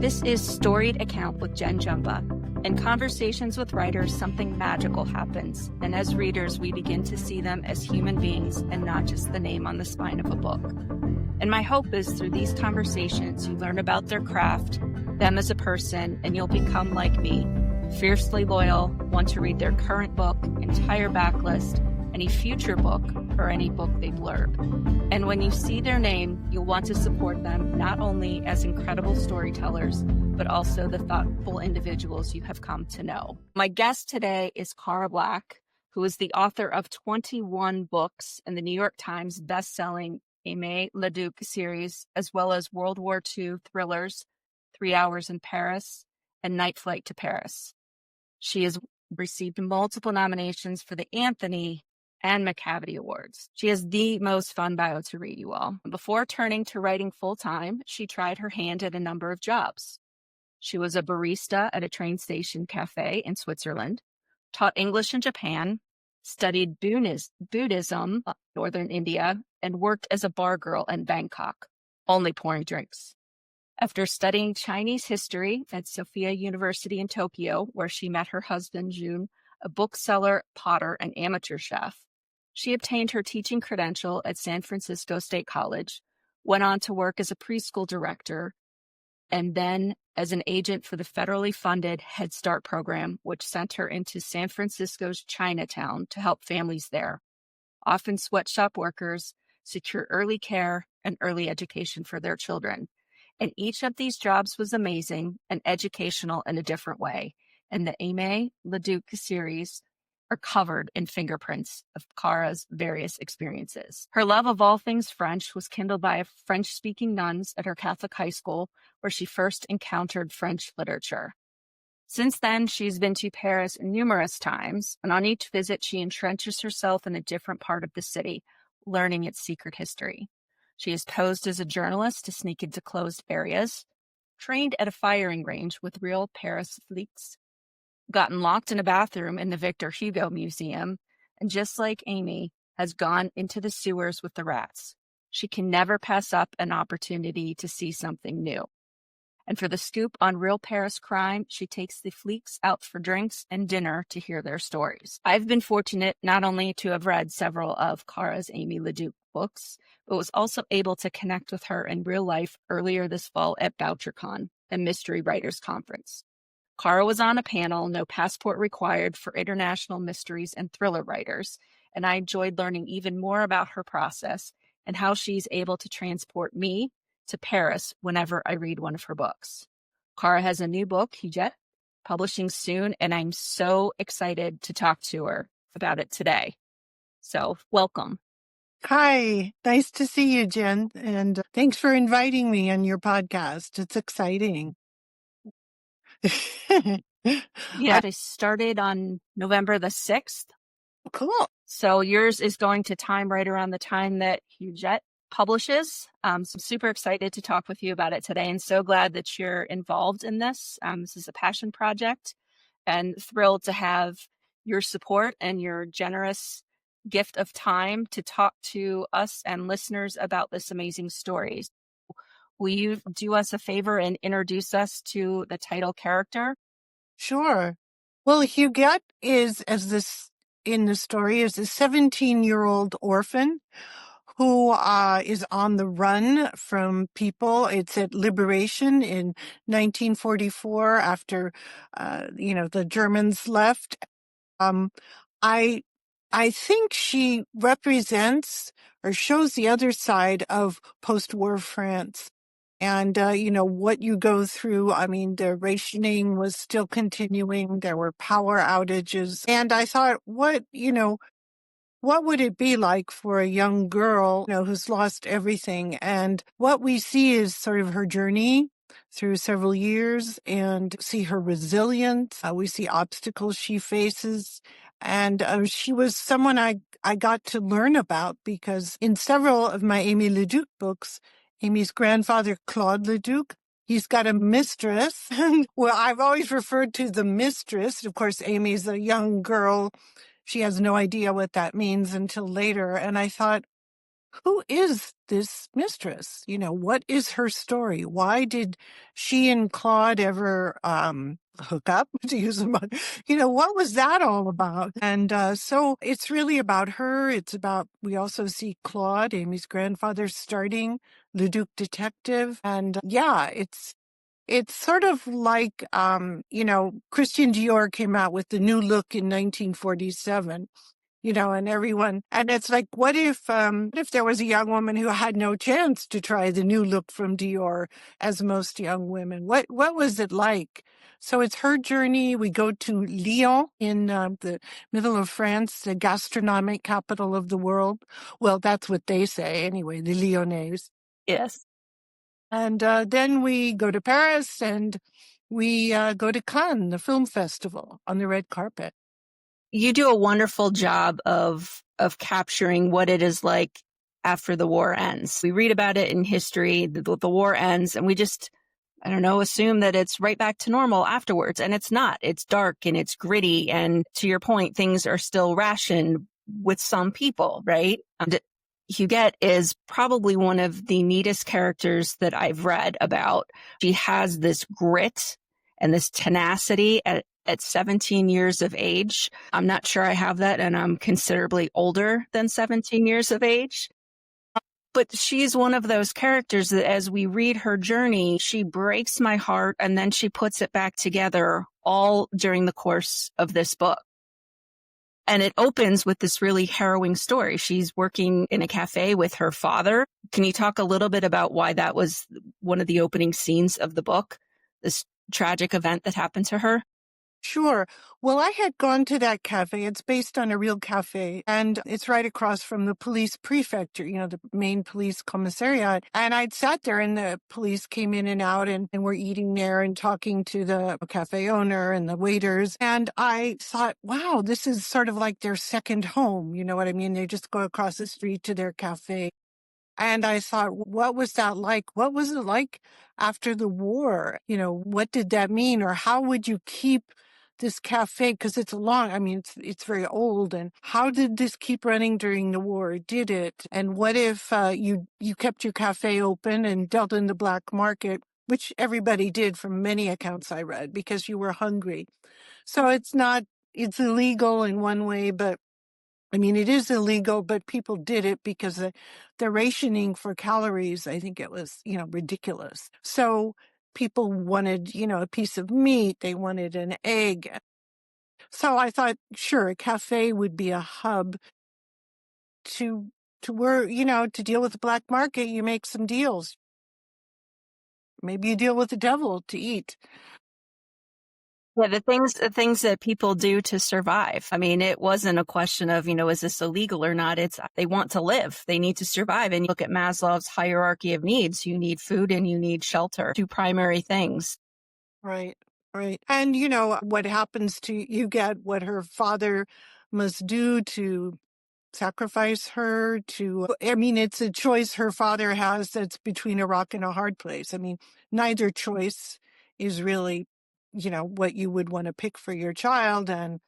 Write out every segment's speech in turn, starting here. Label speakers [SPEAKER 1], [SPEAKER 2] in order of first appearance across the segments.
[SPEAKER 1] This is Storied Account with Jen Jumba. In conversations with writers, something magical happens, and as readers, we begin to see them as human beings and not just the name on the spine of a book. And my hope is through these conversations, you learn about their craft, them as a person, and you'll become like me, fiercely loyal, want to read their current book, entire backlist, any future book, or any book they blurb. And when you see their name, you'll want to support them not only as incredible storytellers, but also the thoughtful individuals you have come to know. My guest today is Cara Black, who is the author of 21 books in the New York Times best-selling Aimé Leduc series, as well as World War II thrillers, 3 Hours in Paris, and Night Flight to Paris. She has received multiple nominations for the Anthony and Macavity Awards. She has the most fun bio to read, you all. Before turning to writing full-time, she tried her hand at a number of jobs. She was a barista at a train station cafe in Switzerland, taught English in Japan, studied Buddhism, northern India, and worked as a bar girl in Bangkok, only pouring drinks. After studying Chinese history at Sophia University in Tokyo, where she met her husband, Jun, a bookseller, potter, and amateur chef, she obtained her teaching credential at San Francisco State College, went on to work as a preschool director, and then as an agent for the federally funded Head Start program, which sent her into San Francisco's Chinatown to help families there, often sweatshop workers, secure early care and early education for their children. And each of these jobs was amazing and educational in a different way. And the Aimé Leduc series are covered in fingerprints of Cara's various experiences. Her love of all things French was kindled by French-speaking nuns at her Catholic high school, where she first encountered French literature. Since then, she's been to Paris numerous times, and on each visit, she entrenches herself in a different part of the city, learning its secret history. She has posed as a journalist to sneak into closed areas, trained at a firing range with real Paris flics, gotten locked in a bathroom in the Victor Hugo Museum, and just like Amy, has gone into the sewers with the rats. She can never pass up an opportunity to see something new. And for the scoop on real Paris crime, she takes the fleeks out for drinks and dinner to hear their stories. I've been fortunate not only to have read several of Cara's Aimé Leduc books, but was also able to connect with her in real life earlier this fall at BoucherCon, a mystery writers conference. Cara was on a panel, No Passport Required for International Mysteries and Thriller Writers, and I enjoyed learning even more about her process and how she's able to transport me to Paris whenever I read one of her books. Cara has a new book, Huguette, publishing soon, and I'm so excited to talk to her about it today. So, welcome.
[SPEAKER 2] Hi, nice to see you, Jen, and thanks for inviting me on your podcast. It's exciting.
[SPEAKER 1] Yeah, I started on November the 6th.
[SPEAKER 2] Cool.
[SPEAKER 1] So yours is going to time right around the time that Huguette publishes. So I'm super excited to talk with you about it today and so glad that you're involved in this. This is a passion project and thrilled to have your support and your generous gift of time to talk to us and listeners about this amazing story. Will you do us a favor and introduce us to the title character?
[SPEAKER 2] Sure. Well, Huguette is, as this in the story, is a 17-year-old orphan who is on the run from people. It's at Liberation in 1944 after, the Germans left. I think she represents or shows the other side of post-war France. And, what you go through. I mean, the rationing was still continuing. There were power outages. And I thought, what would it be like for a young girl, who's lost everything? And what we see is sort of her journey through several years and see her resilience. We see obstacles she faces. And she was someone I got to learn about because in several of my Aimé Leduc books, Amy's grandfather, Claude Leduc, he's got a mistress. Well, I've always referred to the mistress. Of course, Amy's a young girl. She has no idea what that means until later. And I thought, who is this mistress? What is her story? Why did she and Claude ever hook up, to use a what was that all about? And so it's really about her. It's about, we also see Claude, Amy's grandfather, starting the Duke Detective. And yeah, it's sort of like, Christian Dior came out with the new look in 1947, and everyone, and it's like, what if there was a young woman who had no chance to try the new look from Dior, as most young women? What was it like? So it's her journey. We go to Lyon in the middle of France, the gastronomic capital of the world. Well, that's what they say anyway, the Lyonnais.
[SPEAKER 1] Yes.
[SPEAKER 2] And then we go to Paris, and we go to Cannes, the film festival, on the red carpet.
[SPEAKER 1] You do a wonderful job of capturing what it is like after the war ends. We read about it in history, the war ends, and we just, I don't know, assume that it's right back to normal afterwards. And it's not. It's dark and it's gritty. And to your point, things are still rationed with some people, right? And Huguette is probably one of the neatest characters that I've read about. She has this grit and this tenacity at 17 years of age. I'm not sure I have that, and I'm considerably older than 17 years of age. But she's one of those characters that as we read her journey, she breaks my heart and then she puts it back together all during the course of this book. And it opens with this really harrowing story. She's working in a cafe with her father. Can you talk a little bit about why that was one of the opening scenes of the book, this tragic event that happened to her?
[SPEAKER 2] Sure. Well, I had gone to that cafe. It's based on a real cafe, and it's right across from the police prefecture, the main police commissariat. And I'd sat there, and the police came in and out, and were eating there and talking to the cafe owner and the waiters. And I thought, wow, this is sort of like their second home. You know what I mean? They just go across the street to their cafe. And I thought, what was that like? What was it like after the war? What did that mean? Or how would you keep this cafe? Because it's very old. And how did this keep running during the war? Did it? And what if you kept your cafe open and dealt in the black market, which everybody did from many accounts I read, because you were hungry. So it's illegal in one way, but it is illegal, but people did it because the rationing for calories, I think it was, ridiculous. So people wanted, a piece of meat. They wanted an egg. So I thought, sure, a cafe would be a hub to where, to deal with the black market. You make some deals. Maybe you deal with the devil to eat.
[SPEAKER 1] Yeah, the things that people do to survive. It wasn't a question of, is this illegal or not? It's they want to live. They need to survive. And you look at Maslow's hierarchy of needs. You need food and you need shelter, two primary things.
[SPEAKER 2] Right, right. And what happens to you get what her father must do to sacrifice her it's a choice her father has that's between a rock and a hard place. Neither choice is really, what you would want to pick for your child, and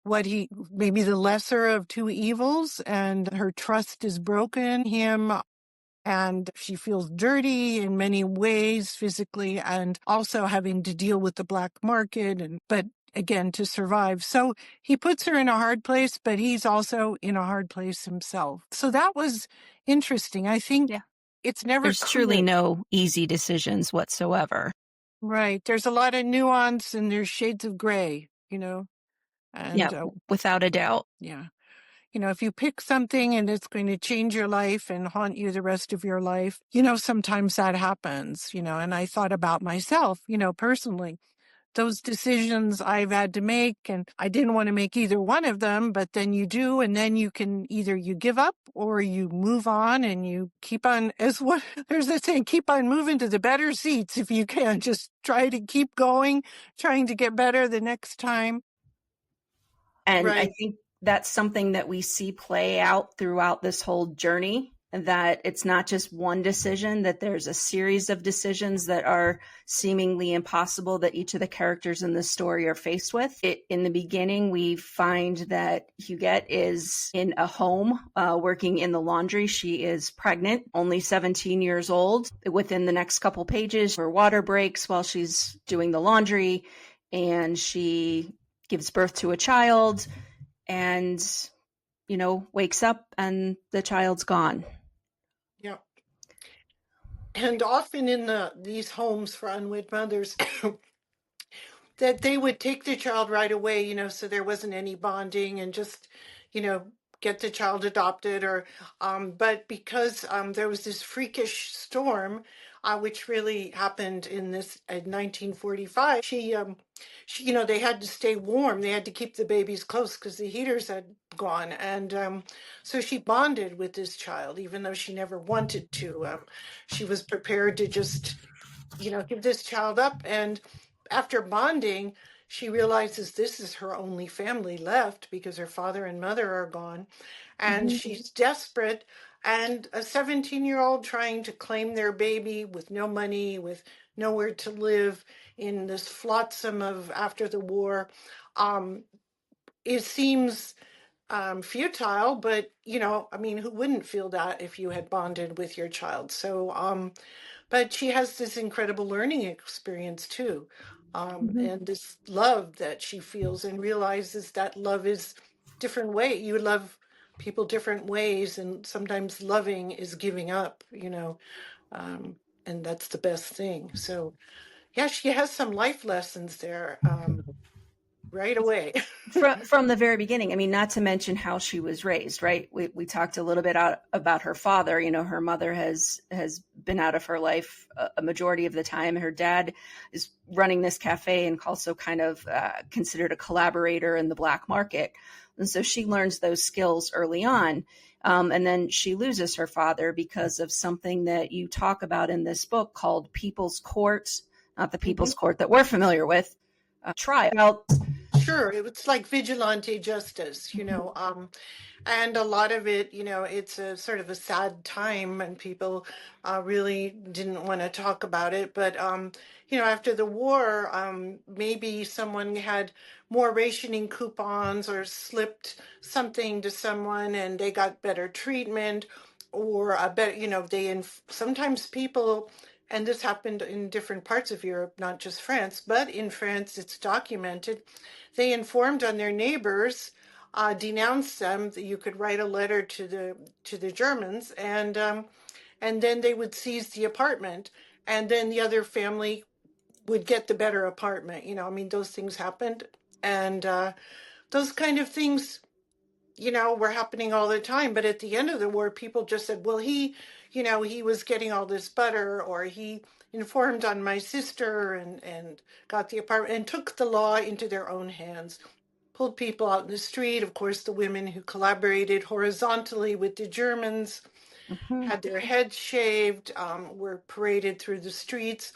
[SPEAKER 2] maybe the lesser of two evils, and her trust is broken him, and she feels dirty in many ways physically, and also having to deal with the black market, but again, to survive. So he puts her in a hard place, but he's also in a hard place himself. So that was interesting. I think
[SPEAKER 1] Yeah.
[SPEAKER 2] it's never
[SPEAKER 1] There's
[SPEAKER 2] clear.
[SPEAKER 1] truly no easy decisions whatsoever.
[SPEAKER 2] Right. There's a lot of nuance, and there's shades of gray,
[SPEAKER 1] Yeah,
[SPEAKER 2] and
[SPEAKER 1] without a doubt.
[SPEAKER 2] yeah. If you pick something and it's going to change your life and haunt you the rest of your life, sometimes that happens, and I thought about myself, personally, those decisions I've had to make, and I didn't want to make either one of them, but then you do, and then you can either you give up or you move on, and you keep on, there's this saying, keep on moving to the better seats if you can. Just try to keep going, trying to get better the next time.
[SPEAKER 1] And I
[SPEAKER 2] Right.
[SPEAKER 1] think that's something that we see play out throughout this whole journey that it's not just one decision, that there's a series of decisions that are seemingly impossible that each of the characters in the story are faced with. In the beginning, we find that Huguette is in a home working in the laundry. She is pregnant, only 17 years old. Within the next couple pages, her water breaks while she's doing the laundry, and she gives birth to a child and, wakes up and the child's gone.
[SPEAKER 2] Yeah. And often in these homes for unwed mothers, that they would take the child right away, so there wasn't any bonding and just, you know, get the child adopted or, but because there was this freakish storm, which really happened in 1945, they had to stay warm. They had to keep the babies close because the heaters had gone. And so she bonded with this child, even though she never wanted to. She was prepared to just give this child up. And after bonding, she realizes this is her only family left because her father and mother are gone. And she's desperate. And a 17-year-old trying to claim their baby with no money, with nowhere to live in this flotsam of after the war, it seems futile, but who wouldn't feel that if you had bonded with your child? So, but she has this incredible learning experience too, and this love that she feels and realizes that love is different way. You love people different ways, and sometimes loving is giving up, um, and that's the best thing. So, yeah, she has some life lessons there right away.
[SPEAKER 1] From the very beginning. I mean, not to mention how she was raised, right? We talked a little bit about her father. Her mother has been out of her life a majority of the time. Her dad is running this cafe and also kind of considered a collaborator in the black market. And so she learns those skills early on. And then she loses her father because of something that you talk about in this book called People's Court, not the People's Court that we're familiar with, trial.
[SPEAKER 2] Sure, it's like vigilante justice, and a lot of it, it's a sort of a sad time, and people really didn't want to talk about it. But after the war, maybe someone had more rationing coupons or slipped something to someone, and they got better treatment, or a better, sometimes people. And this happened in different parts of Europe, not just France, but in France, it's documented. They informed on their neighbors, denounced them. That you could write a letter to the Germans, and then they would seize the apartment, and then the other family would get the better apartment. Those things happened, and those kind of things were happening all the time. But at the end of the war, people just said, well, he was getting all this butter, or he informed on my sister and got the apartment and took the law into their own hands, pulled people out in the street. Of course, the women who collaborated horizontally with the Germans had their heads shaved, were paraded through the streets,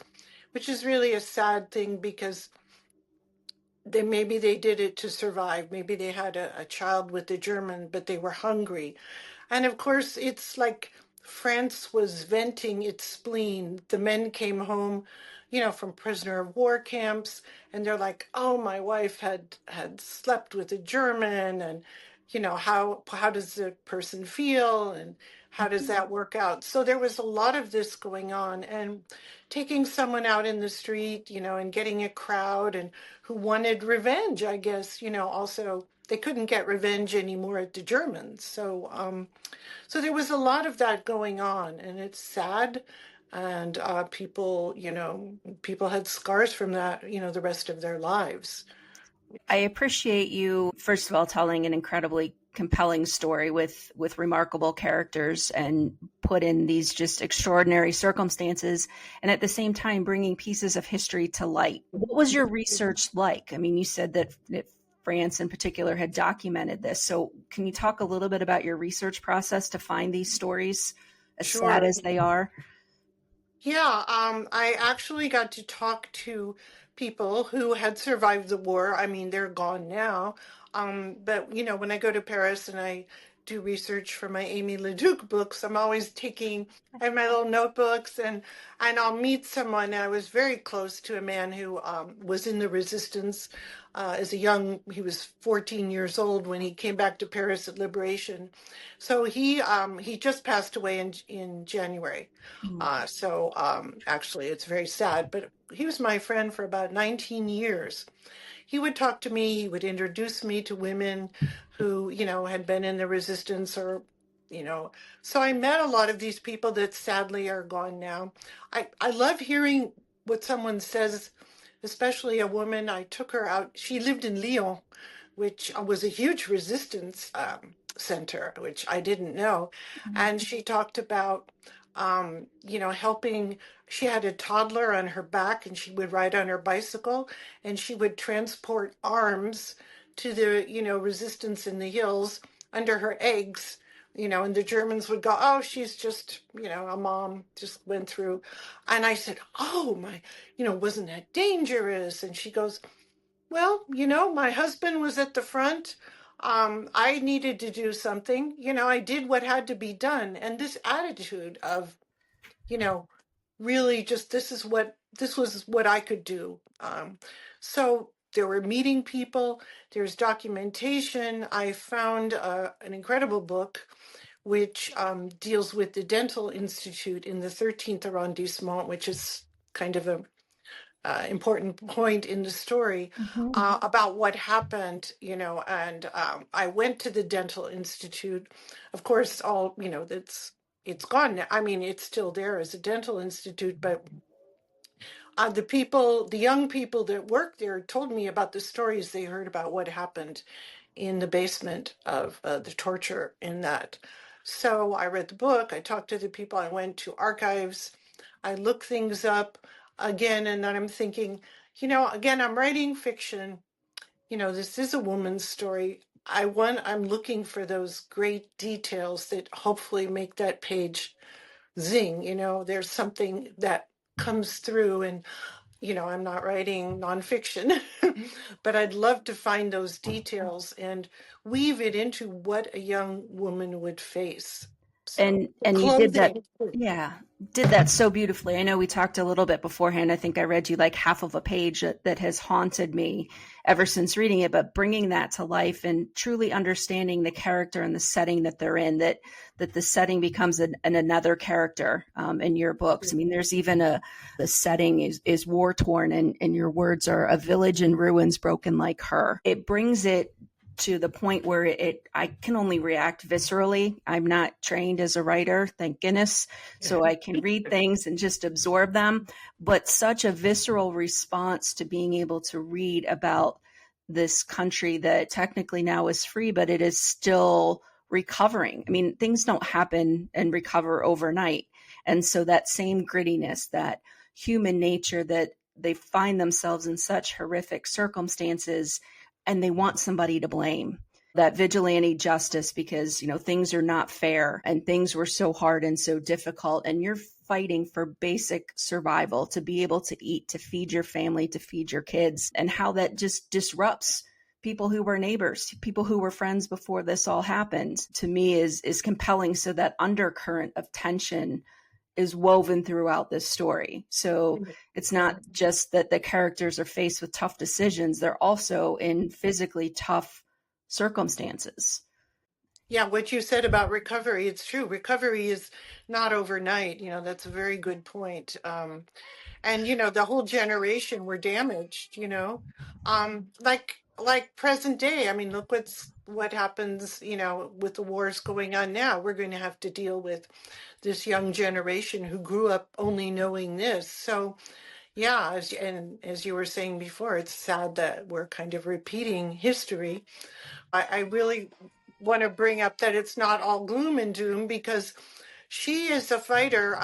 [SPEAKER 2] which is really a sad thing because maybe they did it to survive. Maybe they had a child with the German, but they were hungry. And of course, it's like France was venting its spleen. The men came home, from prisoner of war camps, and they're like, "Oh, my wife had slept with a German, and how does the person feel, and how does that work out?" So there was a lot of this going on, and taking someone out in the street, and getting a crowd and who wanted revenge, I guess, also they couldn't get revenge anymore at the Germans. So there was a lot of that going on, and it's sad. And people had scars from that, the rest of their lives.
[SPEAKER 1] I appreciate you, first of all, telling an incredibly compelling story with remarkable characters and put in these just extraordinary circumstances, and at the same time bringing pieces of history to light. What was your research like? I mean, you said that France in particular had documented this. So can you talk a little bit about your research process to find these stories, as
[SPEAKER 2] Sure.
[SPEAKER 1] sad as they are?
[SPEAKER 2] Yeah, I actually got to talk to people who had survived the war. I mean, they're gone now. But when I go to Paris and I do research for my Amy LeDuc books, I'm always I have my little notebooks, and I'll meet someone. I was very close to a man who was in the resistance he was 14 years old when he came back to Paris at Liberation. So he just passed away in January. Actually, it's very sad, but he was my friend for about 19 years. He would talk to me, he would introduce me to women who, had been in the resistance you know, so I met a lot of these people that sadly are gone now. I love hearing what someone says, especially a woman. I took her out. She lived in Lyon, which was a huge resistance center, which I didn't know. And she talked about, helping. She had a toddler on her back and she would ride on her bicycle and she would transport arms to the, resistance in the hills under her eggs, and the Germans would go, oh, she's just, a mom just went through. And I said, oh, wasn't that dangerous? And she goes, well, my husband was at the front. I needed to do something. I did what had to be done. And this attitude of, you know, really just this was what I could do. So there were meeting people, there's documentation. I found an incredible book which deals with the Dental Institute in the 13th arrondissement, which is kind of a important point in the story about what happened, and I went to the Dental Institute. Of course, it's gone now. I mean, it's still there as a dental institute, but the young people that work there told me about the stories they heard about what happened in the basement of the torture in that. So I read the book, I talked to the people, I went to archives, I looked things up again, and then I'm thinking, again, I'm writing fiction. This is a woman's story. I'm looking for those great details that hopefully make that page zing. There's something that comes through, and I'm not writing nonfiction, but I'd love to find those details and weave it into what a young woman would face. So
[SPEAKER 1] And you did that,
[SPEAKER 2] clothing.
[SPEAKER 1] yeah, did that so beautifully. I know we talked a little bit beforehand. I think I read you like half of a page that has haunted me ever since reading it, but bringing that to life and truly understanding the character and the setting that they're in, that the setting becomes another character in your books. I mean, there's even the setting is war torn, and your words are a village in ruins broken like her. It brings it to the point where I can only react viscerally. I'm not trained as a writer, thank goodness. So I can read things and just absorb them. But such a visceral response to being able to read about this country that technically now is free, but it is still recovering. I mean, things don't happen and recover overnight. And so that same grittiness, that human nature, that they find themselves in such horrific circumstances and they want somebody to blame, that vigilante justice, because things are not fair and things were so hard and so difficult, and you're fighting for basic survival, to be able to eat, to feed your family, to feed your kids, and how that just disrupts people who were neighbors, people who were friends before this all happened, to me is compelling. So that undercurrent of tension is woven throughout this story. So it's not just that the characters are faced with tough decisions, they're also in physically tough circumstances.
[SPEAKER 2] Yeah, what you said about recovery, it's true. Recovery is not overnight. That's a very good point. And the whole generation were damaged, like present day. I mean, look what happens, with the wars going on now. We're going to have to deal with this young generation who grew up only knowing this. So yeah, as you were saying before, it's sad that we're kind of repeating history. I really want to bring up that it's not all gloom and doom, because she is a fighter.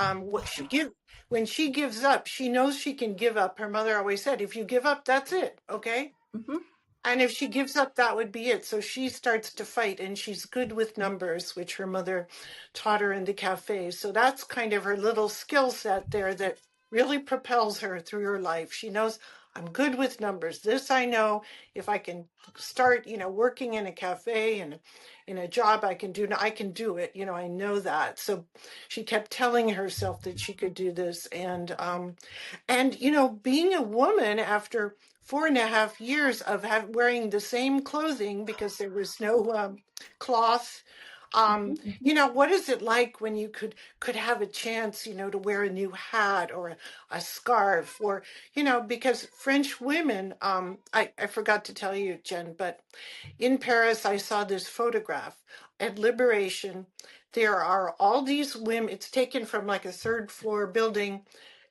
[SPEAKER 2] When she gives up, she knows she can give up. Her mother always said, if you give up, that's it. Okay.
[SPEAKER 1] Mm-hmm.
[SPEAKER 2] And if she gives up, that would be it. So she starts to fight, and she's good with numbers, which her mother taught her in the cafe. So that's kind of her little skill set there that really propels her through her life. She knows, I'm good with numbers. This I know. If I can start, working in a cafe and in a job I can do, I can do it. I know that. So she kept telling herself that she could do this. And being a woman after 4.5 years of wearing the same clothing because there was no cloth. What is it like when you could have a chance, to wear a new hat or a scarf or, because French women, I forgot to tell you, Jen, but in Paris, I saw this photograph at Liberation. There are all these women, it's taken from like a third floor building,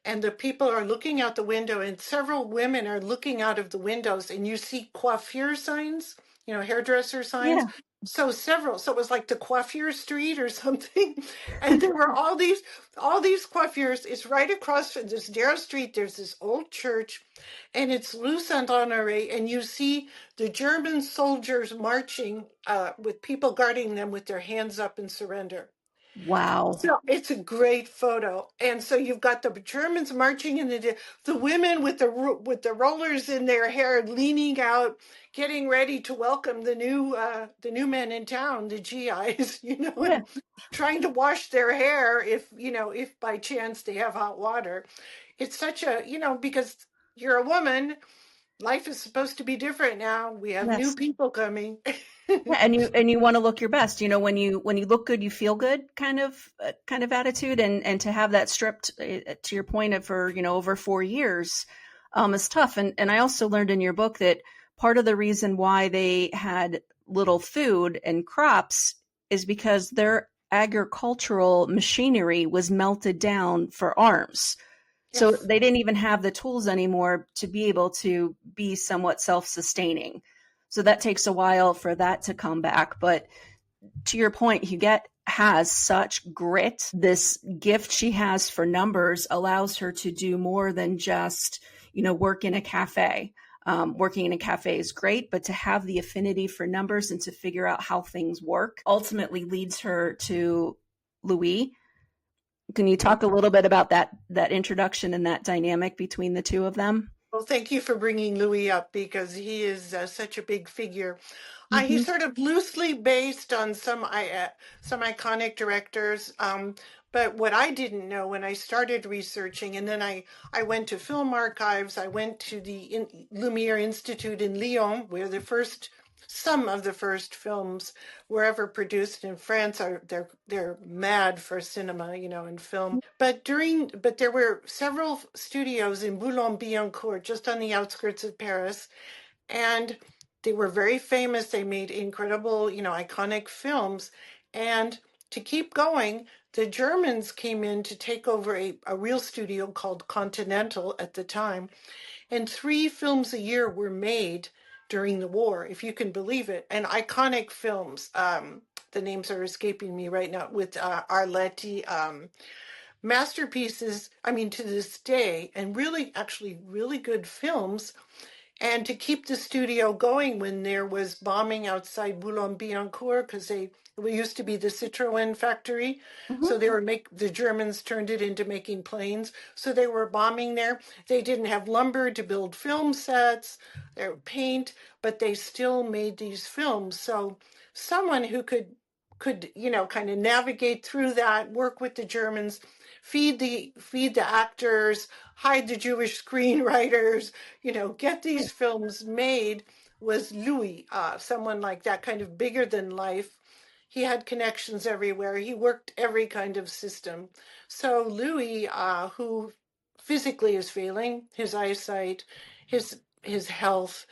[SPEAKER 2] and the people are looking out the window, and several women are looking out of the windows, and you see coiffure signs, hairdresser signs.
[SPEAKER 1] Yeah.
[SPEAKER 2] So it was like the coiffure street or something. And there were all these coiffures. It's right across from this narrow street. There's this old church, and it's Rue Saint Honoré, and you see the German soldiers marching with people guarding them with their hands up in surrender.
[SPEAKER 1] Wow.
[SPEAKER 2] So it's a great photo, and so you've got the Germans marching in the women with the rollers in their hair, leaning out, getting ready to welcome the new men in town, the GIs,
[SPEAKER 1] Yeah.
[SPEAKER 2] and trying to wash their hair if by chance they have hot water. It's such a because you're a woman, life is supposed to be different now. We have new
[SPEAKER 1] Yes.
[SPEAKER 2] people coming.
[SPEAKER 1] Yeah, and you want to look your best. When you look good, you feel good kind of attitude, and to have that stripped to your point of for over 4 years is tough. And I also learned in your book that part of the reason why they had little food and crops is because their agricultural machinery was melted down for arms. So
[SPEAKER 2] Yes.
[SPEAKER 1] they didn't even have the tools anymore to be able to be somewhat self-sustaining. So that takes a while for that to come back. But to your point, Huguette has such grit. This gift she has for numbers allows her to do more than just, work in a cafe. Working in a cafe is great, but to have the affinity for numbers and to figure out how things work ultimately leads her to Louis. Can you talk a little bit about that introduction and that dynamic between the two of them?
[SPEAKER 2] Well, thank you for bringing Louis up because he is such a big figure. He's
[SPEAKER 1] Hmm.
[SPEAKER 2] sort of loosely based on some iconic directors. But what I didn't know when I started researching, and then I went to film archives, I went to the Lumiere Institute in Lyon, where some of the first films were ever produced in France. They're mad for cinema, and film. But there were several studios in Boulogne-Billancourt, just on the outskirts of Paris, and they were very famous. They made incredible, iconic films. And to keep going, the Germans came in to take over a real studio called Continental at the time. And 3 films a year were made during the war, if you can believe it. And iconic films. The names are escaping me right now with Arletty. Masterpieces, I mean, to this day, and really, actually, really good films. And to keep the studio going when there was bombing outside Boulogne-Billancourt, because it used to be the Citroën factory. So
[SPEAKER 1] Hmm.
[SPEAKER 2] the Germans turned it into making planes. So they were bombing there. They didn't have lumber to build film sets, or paint, but they still made these films. So someone who could kind of navigate through that, work with the Germans, feed the actors, hide the Jewish screenwriters, get these films made, was Louis, someone like that, kind of bigger than life. He had connections everywhere. He worked every kind of system. So Louis, who physically is failing, his eyesight, his health,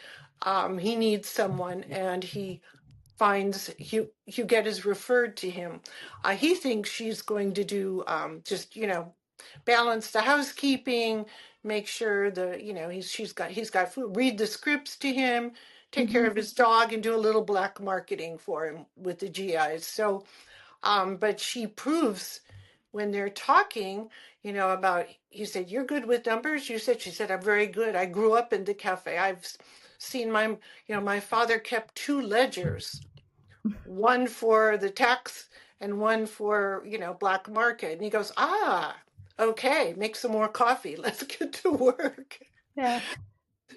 [SPEAKER 2] he needs someone, and he finds Huguette is referred to him. He thinks she's going to do just balance the housekeeping, make sure he's got food, read the scripts to him, take care
[SPEAKER 1] Hmm.
[SPEAKER 2] of his dog, and do a little black marketing for him with the GIs. So, but she proves when they're talking, about, he said, "You're good with numbers." She said, "I'm very good. I grew up in the cafe. I've seen my father kept 2 ledgers, one for the tax and one for, black market." And he goes, "Ah, okay, make some more coffee. Let's get to work."
[SPEAKER 1] Yeah.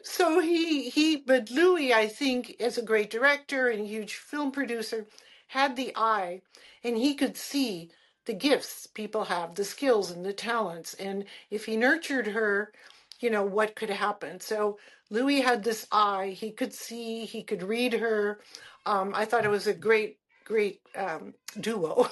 [SPEAKER 2] So but Louis, I think, as a great director and a huge film producer, had the eye, and he could see the gifts people have, the skills and the talents. And if he nurtured her, what could happen. So Louis had this eye, he could see, he could read her. I thought it was a great duo.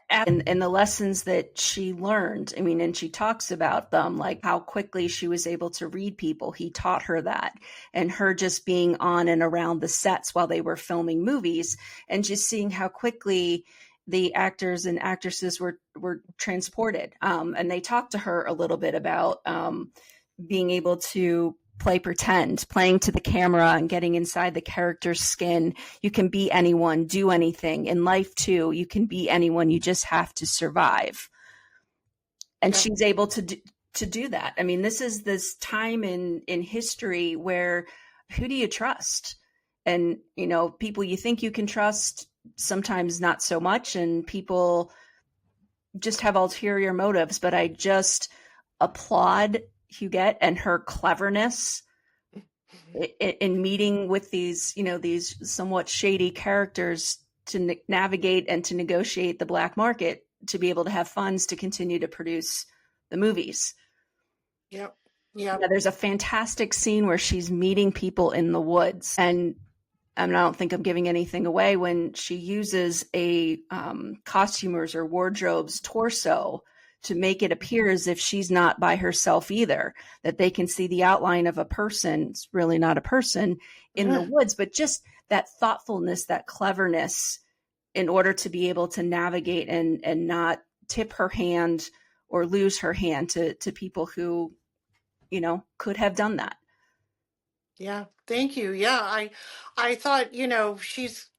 [SPEAKER 1] And the lessons that she learned, I mean, and she talks about them, like how quickly she was able to read people. He taught her that, and her just being on and around the sets while they were filming movies, and just seeing how quickly the actors and actresses were transported. And they talked to her a little bit about being able to playing to the camera and getting inside the character's skin. You can be anyone, do anything. In life too, you can be anyone. You just have to survive. And
[SPEAKER 2] Yeah.
[SPEAKER 1] she's able to do that. I mean, this is this time in history where who do you trust? And, people you think you can trust, sometimes not so much. And people just have ulterior motives. But I just applaud Huguette and her cleverness in meeting with these somewhat shady characters to navigate and to negotiate the black market to be able to have funds to continue to produce the movies.
[SPEAKER 2] Yep.
[SPEAKER 1] Yeah,
[SPEAKER 2] Yep.
[SPEAKER 1] there's a fantastic scene where she's meeting people in the woods, and I don't think I'm giving anything away when she uses a costumer's or wardrobe's torso to make it appear as if she's not by herself either, that they can see the outline of a person. It's really not a person in the woods, but just that thoughtfulness, that cleverness in order to be able to navigate and not tip her hand or lose her hand to people who, could have done that.
[SPEAKER 2] Yeah, thank you. Yeah, I thought, she's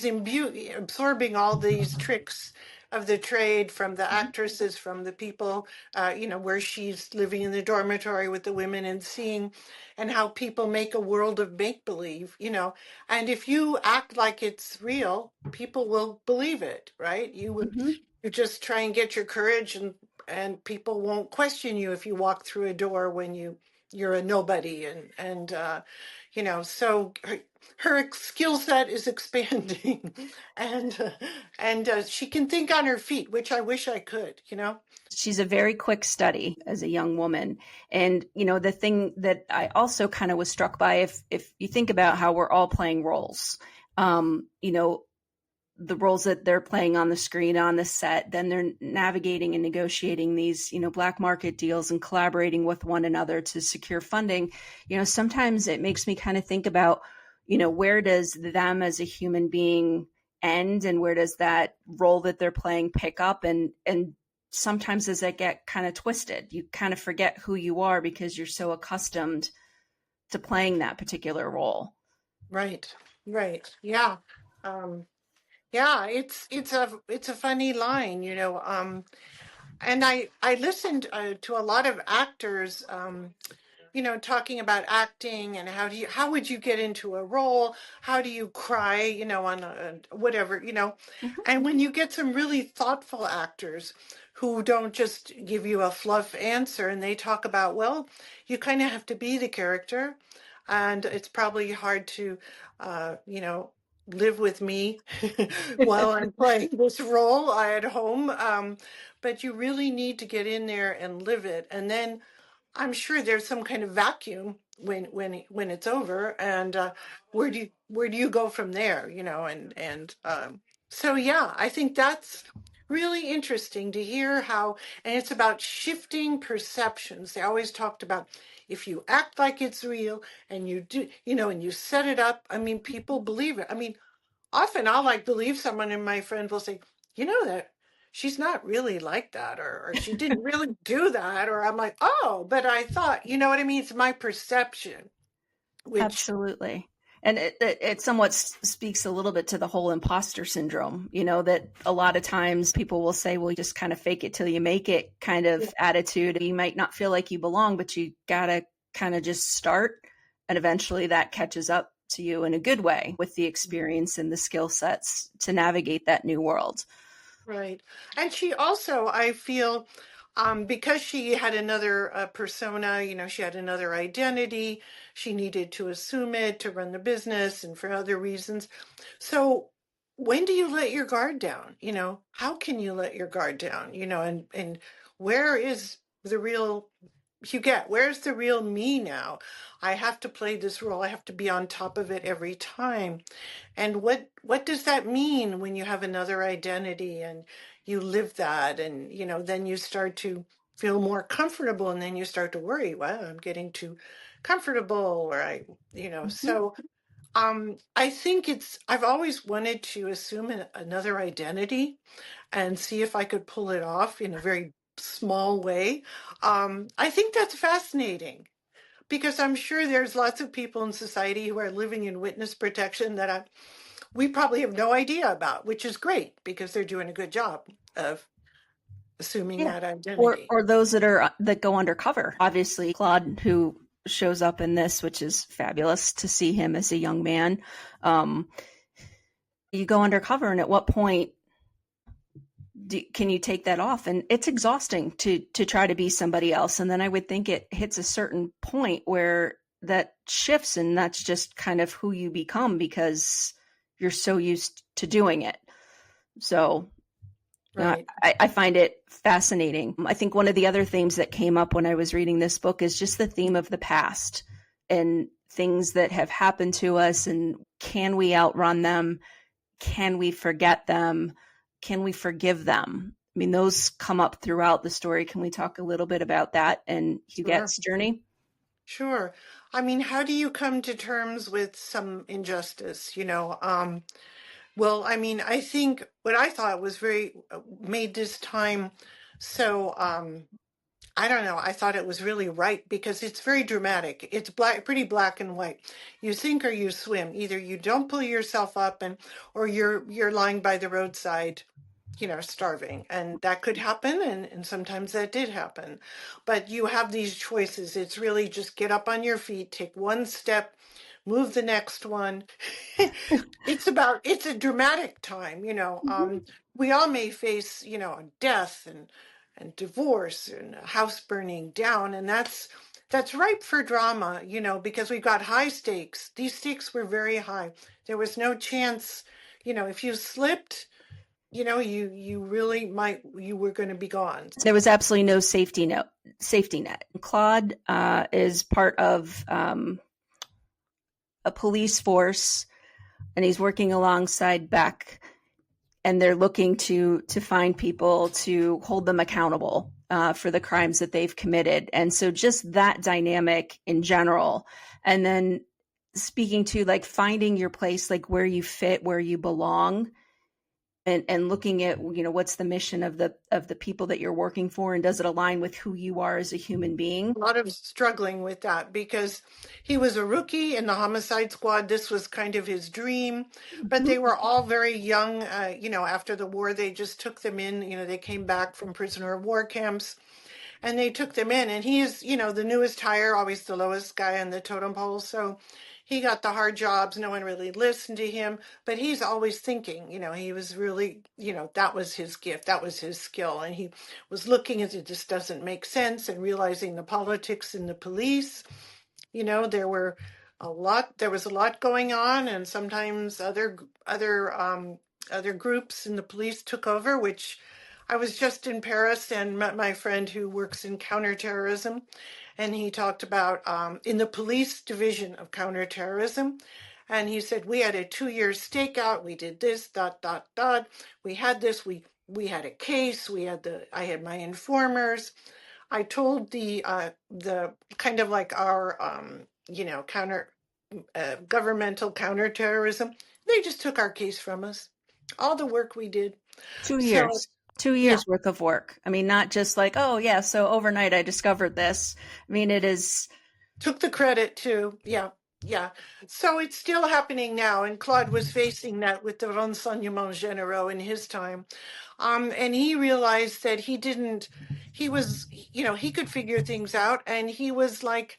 [SPEAKER 2] absorbing all these tricks of the trade from the actresses, from the people, where she's living in the dormitory with the women and seeing and how people make a world of make believe, and if you act like it's real, people will believe it, right?
[SPEAKER 1] Mm-hmm.
[SPEAKER 2] You just try and get your courage, and people won't question you if you walk through a door when you're a nobody, so her skill set is expanding, and she can think on her feet, which I wish I could.
[SPEAKER 1] She's a very quick study as a young woman. And, the thing that I also kind of was struck by, if you think about how we're all playing roles, the roles that they're playing on the screen, on the set, then they're navigating and negotiating these, black market deals and collaborating with one another to secure funding. Sometimes it makes me kind of think about, where does them as a human being end, and where does that role that they're playing pick up? And sometimes does that get kind of twisted? You kind of forget who you are because you're so accustomed to playing that particular role.
[SPEAKER 2] Right. Yeah. Yeah, it's a funny line, and I listened to a lot of actors, talking about acting and how would you get into a role? How do you cry, on whatever,
[SPEAKER 1] Mm-hmm.
[SPEAKER 2] and when you get some really thoughtful actors who don't just give you a fluff answer, and they talk about, well, you kind of have to be the character, and it's probably hard to, live with me while I'm playing this role at home. But you really need to get in there and live it. And then I'm sure there's some kind of vacuum when it's over, and where do you go from there? So yeah, I think that's really interesting to hear how, and it's about shifting perceptions. They always talked about if you act like it's real and you do, and you set it up. I mean, people believe it. I mean, often I'll believe someone, and my friend will say, that she's not really like that, or she didn't really do that, or I'm like, oh, but I thought, you know what I mean? It's my perception, which,
[SPEAKER 1] Absolutely. And it somewhat speaks a little bit to the whole imposter syndrome, that a lot of times people will say, well, you just kind of fake it till you make it kind of attitude. You might not feel like you belong, but you got to kind of just start. And eventually that catches up to you in a good way with the experience and the skill sets to navigate that new world.
[SPEAKER 2] right. And she also, I feel, Because she had another persona, she had another identity. She needed to assume it to run the business and for other reasons. So when do you let your guard down? How can you let your guard down? And where is the real Huguette? Where's the real me now? I have to play this role. I have to be on top of it every time. And what does that mean when you have another identity and you live that, and then you start to feel more comfortable, and then you start to worry, well, I'm getting too comfortable, or
[SPEAKER 1] Mhm.
[SPEAKER 2] so I think I've always wanted to assume another identity and see if I could pull it off in a very small way. I think that's fascinating because I'm sure there's lots of people in society who are living in witness protection that we probably have no idea about, which is great because they're doing a good job of assuming
[SPEAKER 1] Yeah.
[SPEAKER 2] that
[SPEAKER 1] Or
[SPEAKER 2] identity.
[SPEAKER 1] or those that go undercover. Obviously, Claude, who shows up in this, which is fabulous to see him as a young man. Um, you go undercover, and at what point can you take that off? And it's exhausting to try to be somebody else. And then I would think it hits a certain point where that shifts, and that's just kind of who you become because you're so used to doing it. So
[SPEAKER 2] Right.
[SPEAKER 1] I find it fascinating. I think one of the other themes that came up when I was reading this book is just the theme of the past and things that have happened to us, and can we outrun them? Can we forget them? Can we forgive them? I mean, those come up throughout the story. Can we talk a little bit about that and
[SPEAKER 2] Sure.
[SPEAKER 1] Huguette's journey?
[SPEAKER 2] Sure. I mean, how do you come to terms with some injustice? Well, I mean, I think what I thought was very made this time so I don't know. I thought it was really right because it's very dramatic. It's pretty black and white. You sink or you swim. Either you don't pull yourself up, or you're lying by the roadside, starving. And that could happen, and sometimes that did happen. But you have these choices. It's really just get up on your feet, take one step, move the next one. It's a dramatic time.
[SPEAKER 1] Mhm.
[SPEAKER 2] We all may face, death and divorce and a house burning down, and that's ripe for drama, because we've got high stakes. These stakes were very high. There was no chance, if you slipped, you really you were going to be gone.
[SPEAKER 1] There was absolutely no safety net. Claude is part of a police force, and he's working alongside Beck, and they're looking to find people to hold them accountable for the crimes that they've committed. And so just that dynamic in general, and then speaking to like finding your place, like where you fit, where you belong, and looking at what's the mission of the people that you're working for, and does it align with who you are as a human being.
[SPEAKER 2] A lot of struggling with that because he was a rookie in the homicide squad. This was kind of his dream, but
[SPEAKER 1] Mhm.
[SPEAKER 2] they were all very young. After the war, they just took them in. They came back from prisoner of war camps, and they took them in. And he's, the newest hire, always the lowest guy on the totem pole. So he got the hard jobs. No one really listened to him, but he's always thinking, he was really, that was his gift. That was his skill. And he was looking at it just doesn't make sense and realizing the politics in the police. There was a lot going on, and sometimes other groups in the police took over, which I was just in Paris and met my friend who works in counterterrorism, and he talked about in the police division of counterterrorism. And he said, we had a 2-year stakeout. We did this, dot, dot, dot. We had this, we had a case. I had my informers. I told the kind of like our, counter governmental counterterrorism. They just took our case from us. All the work we did.
[SPEAKER 1] two
[SPEAKER 2] So
[SPEAKER 1] years two
[SPEAKER 2] yeah,
[SPEAKER 1] years worth of work. I mean, not just like, oh yeah, so overnight I discovered this. I mean, it is.
[SPEAKER 2] took the credit too. Yeah, yeah. So it's still happening now, and Claude was facing that with the renseignements généraux in his time, and he realized that he didn't. He was, he could figure things out, and he was like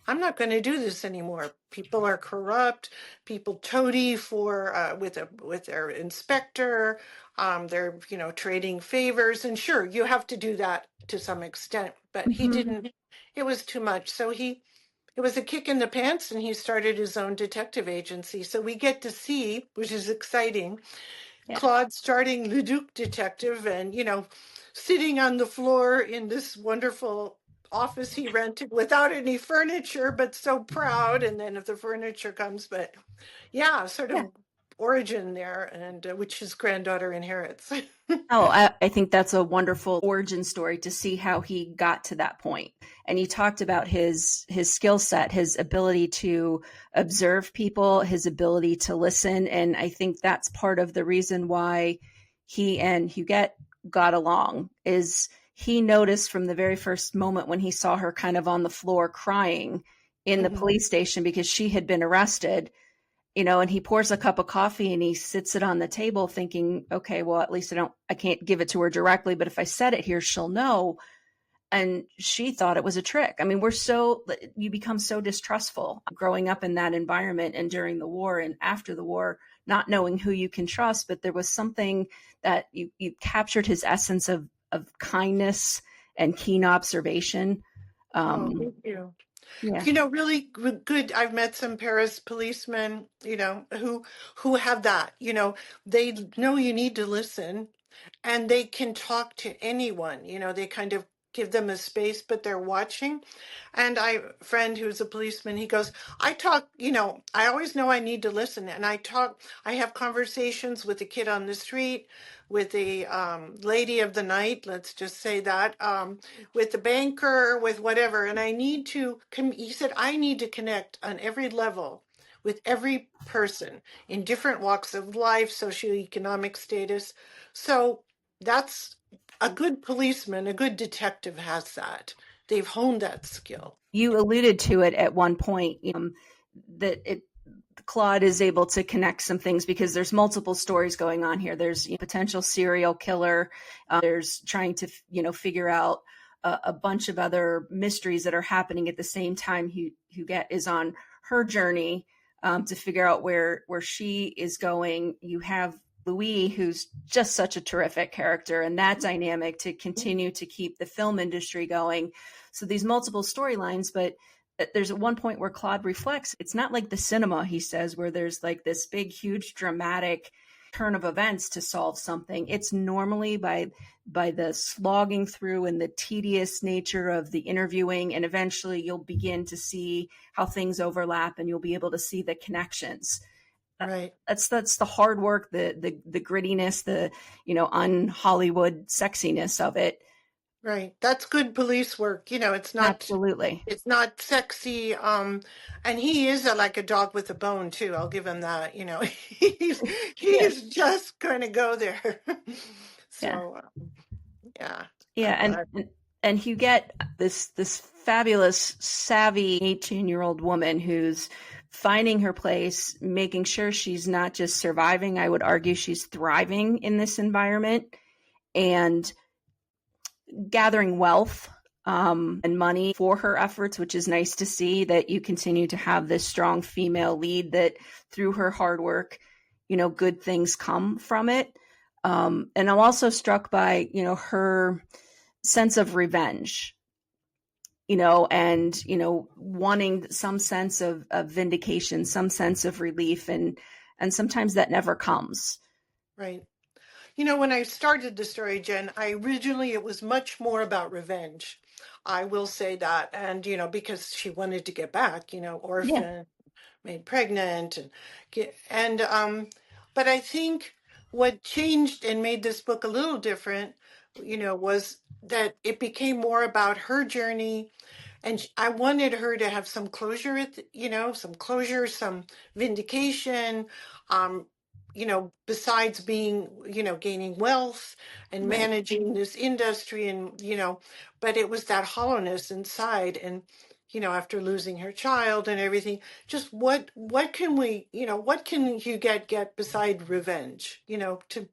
[SPEAKER 2] I'm not going to do this anymore. People are corrupt. People toady for with their inspector. They're trading favors, and sure, you have to do that to some extent. But he
[SPEAKER 1] Mhm.
[SPEAKER 2] didn't. It was too much. So it was a kick in the pants, and he started his own detective agency. So we get to see, which is exciting,
[SPEAKER 1] Yeah.
[SPEAKER 2] Claude starting Leduc detective, and sitting on the floor in this wonderful office he rented without any furniture, but so proud. And then if the furniture comes, but yeah, sort
[SPEAKER 1] Yeah.
[SPEAKER 2] of origin there, and which his granddaughter inherits.
[SPEAKER 1] Oh, I think that's a wonderful origin story to see how he got to that point. And you talked about his skill set, his ability to observe people, his ability to listen, and I think that's part of the reason why he and Huguette got along. Is he noticed from the very first moment when he saw her kind of on the floor crying in the
[SPEAKER 2] Mhm.
[SPEAKER 1] police station because she had been arrested, and he pours a cup of coffee and he sits it on the table thinking, okay, well, at least I can't give it to her directly, but if I set it here, she'll know. And she thought it was a trick. I mean, you become so distrustful growing up in that environment and during the war and after the war, not knowing who you can trust. But there was something that you captured his essence of kindness and keen observation.
[SPEAKER 2] Oh,
[SPEAKER 1] Um,
[SPEAKER 2] thank you.
[SPEAKER 1] yeah.
[SPEAKER 2] Really good. I've met some Paris policemen, who have that. They know you need to listen, and they can talk to anyone. They kind of give them a space, but they're watching. And a friend who's a policeman, he goes, I talk, I always know I need to listen. And I have conversations with the kid on the street, with the lady of the night, let's just say that, with the banker, with whatever. And I need to, he said, I need to connect on every level with every person in different walks of life, socioeconomic status. So that's a good policeman, a good detective has that. They've honed that skill.
[SPEAKER 1] You alluded to it at one point, that Claude is able to connect some things because there's multiple stories going on here. There's potential serial killer. There's trying to figure out a bunch of other mysteries that are happening at the same time. Huguette is on her journey to figure out where she is going. You have Louis, who's just such a terrific character, and that dynamic to continue to keep the film industry going. So these multiple storylines, but there's at one point where Claude reflects, it's not like the cinema, he says, where there's like this big, huge, dramatic turn of events to solve something. It's normally by the slogging through and the tedious nature of the interviewing, and eventually you'll begin to see how things overlap and you'll be able to see the connections.
[SPEAKER 2] Right,
[SPEAKER 1] That's the hard work, the grittiness, the un Hollywood sexiness of it.
[SPEAKER 2] right. That's good police work.
[SPEAKER 1] Absolutely.
[SPEAKER 2] It's not sexy. And he is like a dog with a bone too. I'll give him that. He's
[SPEAKER 1] Yeah.
[SPEAKER 2] he's just gonna go there.
[SPEAKER 1] Yeah.
[SPEAKER 2] So yeah,
[SPEAKER 1] Yeah,
[SPEAKER 2] I'm glad.
[SPEAKER 1] and you get this fabulous, savvy 18-year-old woman who's finding her place, making sure she's not just surviving. I would argue she's thriving in this environment and gathering wealth and money for her efforts, which is nice to see that you continue to have this strong female lead that through her hard work, good things come from it. And I'm also struck by, her sense of revenge, and wanting some sense of vindication, some sense of relief, and sometimes that never comes.
[SPEAKER 2] Right. When I started the story, Jen, originally it was much more about revenge. I will say that, and because she wanted to get back,
[SPEAKER 1] Yeah.
[SPEAKER 2] orphan, made pregnant, but I think what changed and made this book a little different, was that it became more about her journey, and I wanted her to have some closure some closure, some vindication, besides being, gaining wealth and
[SPEAKER 1] Right.
[SPEAKER 2] managing this industry, and but it was that hollowness inside, and after losing her child and everything, just what can we, what can you get beside revenge, to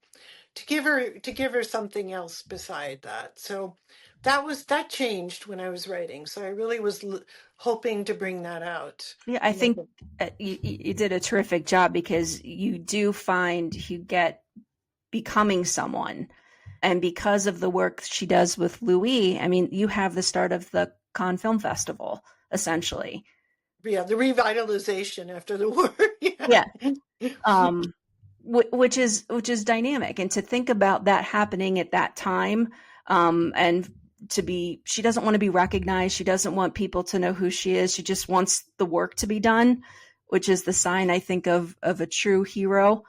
[SPEAKER 2] give her something else beside that. So that changed when I was writing. So I really was hoping to bring that out.
[SPEAKER 1] Yeah, I
[SPEAKER 2] You know,
[SPEAKER 1] think you did a terrific job because you do find Huguette becoming someone. And because of the work she does with Louis, I mean, you have the start of the Cannes Film Festival, essentially.
[SPEAKER 2] yeah, the revitalization after the war.
[SPEAKER 1] Yeah.
[SPEAKER 2] Yeah.
[SPEAKER 1] Um, which is dynamic. And to think about that happening at that time, and she doesn't want to be recognized. She doesn't want people to know who she is. She just wants the work to be done, which is the sign, I think, of a true hero.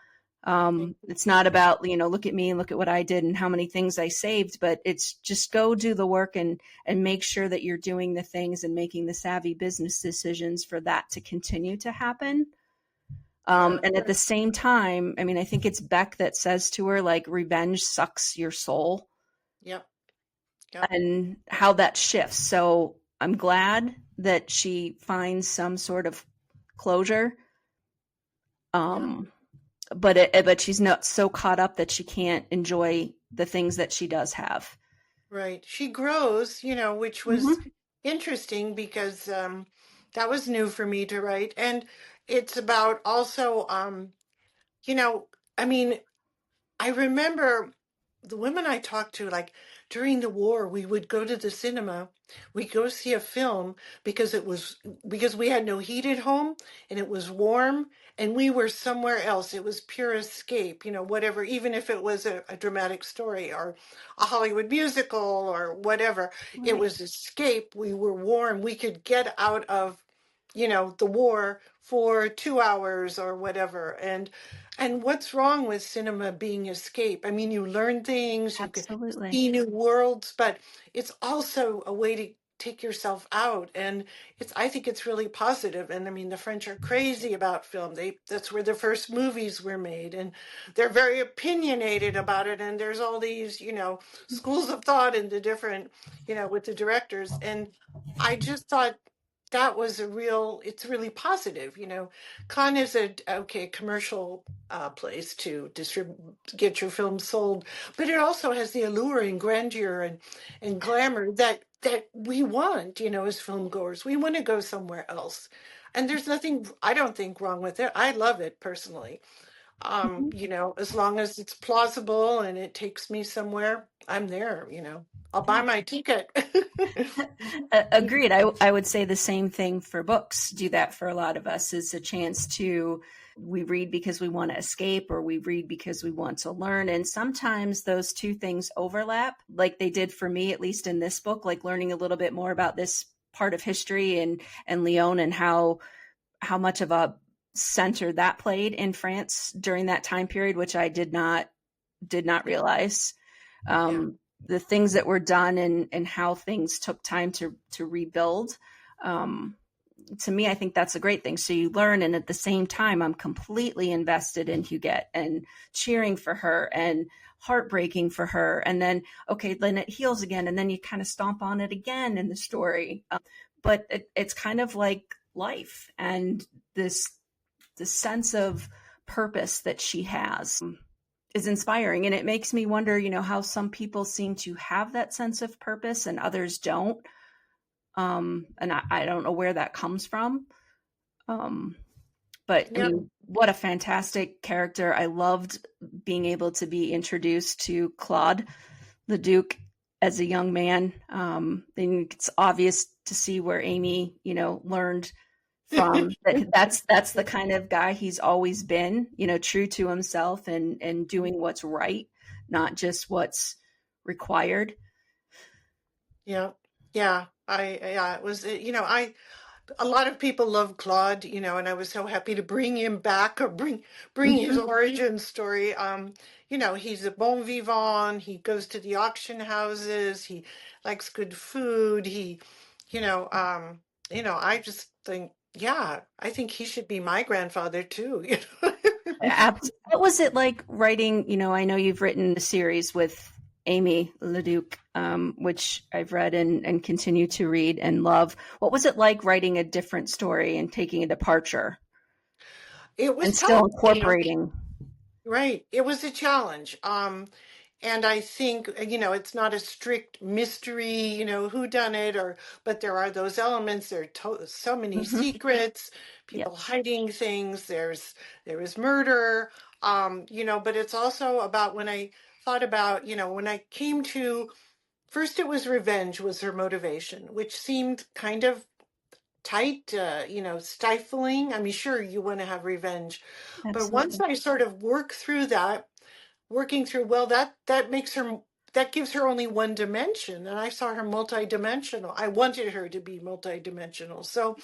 [SPEAKER 1] It's not about, look at me and look at what I did and how many things I saved, but it's just go do the work and make sure that you're doing the things and making the savvy business decisions for that to continue to happen.
[SPEAKER 2] Yeah.
[SPEAKER 1] And at the same time, I mean, I think it's Beck that says to her, like, revenge sucks your soul,
[SPEAKER 2] Yep. Yep.
[SPEAKER 1] and how that shifts. So I'm glad that she finds some sort of closure.
[SPEAKER 2] Yeah.
[SPEAKER 1] But she's not so caught up that she can't enjoy the things that she does have.
[SPEAKER 2] Right. She grows, which was
[SPEAKER 1] Mm-hmm.
[SPEAKER 2] interesting because that was new for me to write. And it's about also, you know, I mean, I remember the women I talked to, like during the war, we would go to the cinema, we'd go see a film because we had no heat at home and it was warm and we were somewhere else. It was pure escape, whatever, even if it was a dramatic story or a Hollywood musical or whatever, it
[SPEAKER 1] Right.
[SPEAKER 2] was escape. We were warm. We could get out of, the war for 2 hours or whatever. And what's wrong with cinema being escape? I mean, you learn things, you can
[SPEAKER 1] Absolutely.
[SPEAKER 2] see new worlds, but it's also a way to take yourself out. And I think it's really positive. And I mean, the French are crazy about film. That's where the first movies were made, and they're very opinionated about it. And there's all these, schools of thought in the different, with the directors. And I just thought that was it's really positive. Cannes is a commercial place to distribute, get your film sold, but it also has the allure and grandeur and glamour that we want, as film goers. We want to go somewhere else, and there's nothing, I don't think, wrong with it. I love it personally. As long as it's plausible and it takes me somewhere, I'm there. I'll buy my ticket.
[SPEAKER 1] Agreed. I would say the same thing for books. Do that for a lot of us is a chance to, we read because we want to escape, or we read because we want to learn. And sometimes those two things overlap, like they did for me, at least in this book, like learning a little bit more about this part of history and Lyon, and how much of a center that played in France during that time period, which I did not
[SPEAKER 2] Yeah,
[SPEAKER 1] realize.
[SPEAKER 2] yeah,
[SPEAKER 1] The things that were done, and how things took time to rebuild. To me, I think that's a great thing. So you learn, and at the same time, I'm completely invested in Huguette and cheering for her and heartbreaking for her. And then, okay, then it heals again, and then you kind of stomp on it again in the story. But it's kind of like life, and this sense of purpose that she has is inspiring. And it makes me wonder, how some people seem to have that sense of purpose and others don't. And I don't know where that comes from. Um, but I
[SPEAKER 2] yeah,
[SPEAKER 1] mean, what a fantastic character. I loved being able to be introduced to Claude Leduc as a young man. And it's obvious to see where Amy, learned from. That's the kind of guy he's always been, true to himself and doing what's right, not just what's required.
[SPEAKER 2] yeah, yeah. It was, a lot of people love Claude, and I was so happy to bring him back or bring his
[SPEAKER 1] Mhm.
[SPEAKER 2] origin story. He's a bon vivant. He goes to the auction houses. He likes good food. You know, um, I just think, yeah, I think he should be my grandfather too.
[SPEAKER 1] What was it like writing? I know you've written the series with Amy Leduc, which I've read and continue to read and love. What was it like writing a different story and taking a departure
[SPEAKER 2] It was
[SPEAKER 1] and
[SPEAKER 2] tough,
[SPEAKER 1] still incorporating?
[SPEAKER 2] right. It was a challenge. And I think, it's not a strict mystery, who done it, but there are those elements. There are so many
[SPEAKER 1] Hmm.
[SPEAKER 2] secrets,
[SPEAKER 1] Yeah.
[SPEAKER 2] people hiding things. There is murder, but it's also about when I thought about, when I came to, first it was revenge was her motivation, which seemed kind of tight, stifling. I mean, sure, you want to have revenge, but once
[SPEAKER 1] Absolutely.
[SPEAKER 2] I sort of work through that, working through, well, that makes her, that gives her only one dimension, and I saw her multidimensional. I wanted her to be multidimensional. So